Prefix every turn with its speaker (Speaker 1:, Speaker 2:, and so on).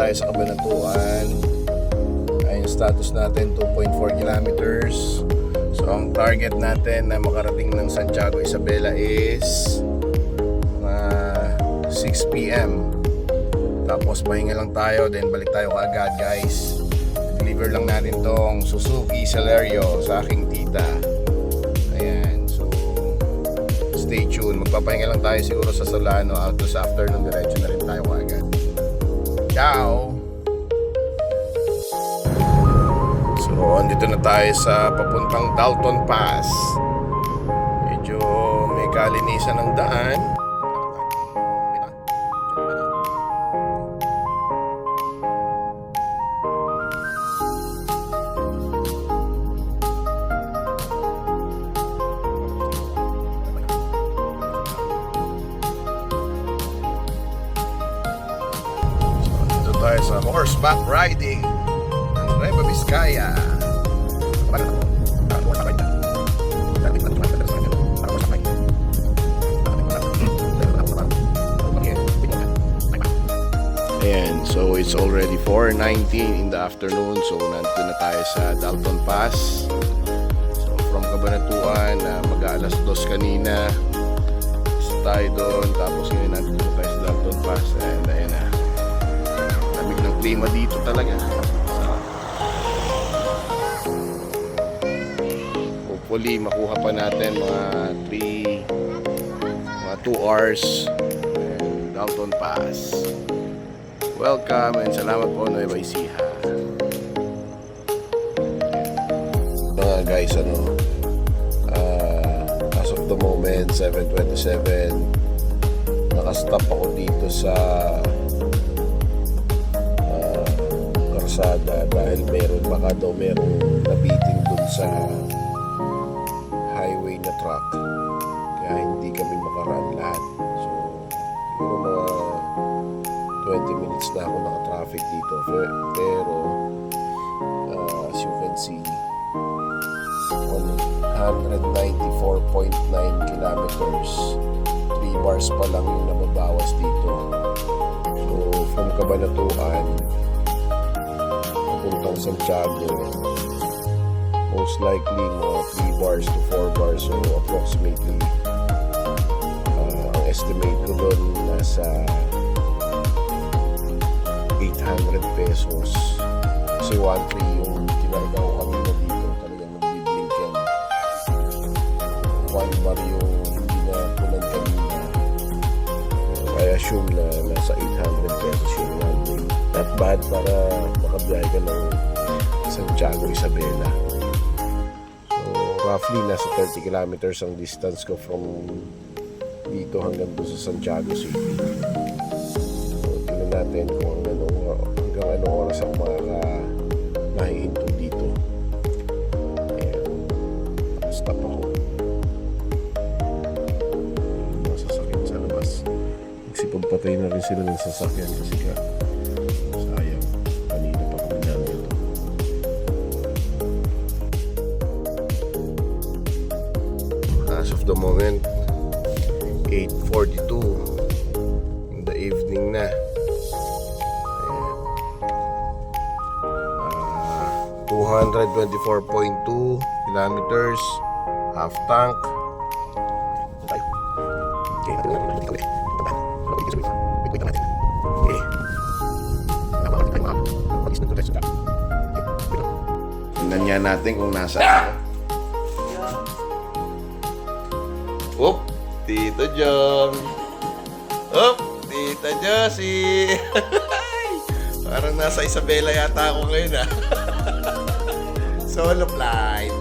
Speaker 1: tayo sa Cabanatuan. Ay, yung status natin 2.4 kilometers. So ang target natin na makarating ng Santiago Isabela is 6 PM. Tapos pahinga lang tayo, then balik tayo kaagad guys. Deliver lang natin tong Suzuki Celerio sa aking tita. Ayan, so stay tuned. Magpapahinga lang tayo siguro sa Solano. Sa afternoon diretso na rin tayo kaagad. Ciao! So andito na tayo sa papuntang Dalton Pass. Medyo may kalinisan ng daan. Tayo sa horseback riding ng Nueva Vizcaya. Ayan, so it's already 4:19 in the afternoon. So nandito na tayo sa Dalton Pass. So from Cabanatuan, mag-aalas 2 kanina. So tayo doon, tapos ngayon nandito tayo sa Dalton Pass. And ayan na, lamig ng klima dito talaga. Hopefully makuha pa natin mga 2 hours and Dalton Pass. Welcome and salamat po Nueva Ecija. Mga guys, as of the moment 7:27, nakastop ako dito sa karsada dahil baka daw merong nabitin dun sa highway na truck, kaya hindi kami makaraan lahat. So siguro mga 20 minutes na ako naka-traffic dito, pero as you can see 194.9 kilometers, 3 bars pa lang yung nababawas dito. So from Cabanatuan papuntang Santiago, most likely mga 3 bars to 4 bars. So approximately ang estimate ko doon nasa 800 pesos. Kasi 1.3 yung kinarga ko kanina dito. Talagang nagbiblink yan. 1 bar yung hindi na punan kanina. I assume na nasa 800 pesos yung 1 day. Not bad para makabiyahe ka ng Santiago Isabela. Roughly nasa 30 kilometers ang distance ko from dito hanggang doon sa Santiago City. So tingnan natin kung hanggang anong oras ang mahihinto dito. Ayan, stop ako. Mga sasakyan sa labas. Nagsipagpatay na rin sila ng sasakyan kasi sayang, kanina pa kami nandito. As of the moment 8:42 in the evening na. 224.2 kilometers, half tank. Tingnan niya natin kung nasa ako. Oop, Tito Jong. Oop, Tita Josie. Parang nasa Isabela yata ako ngayon, Solo flight.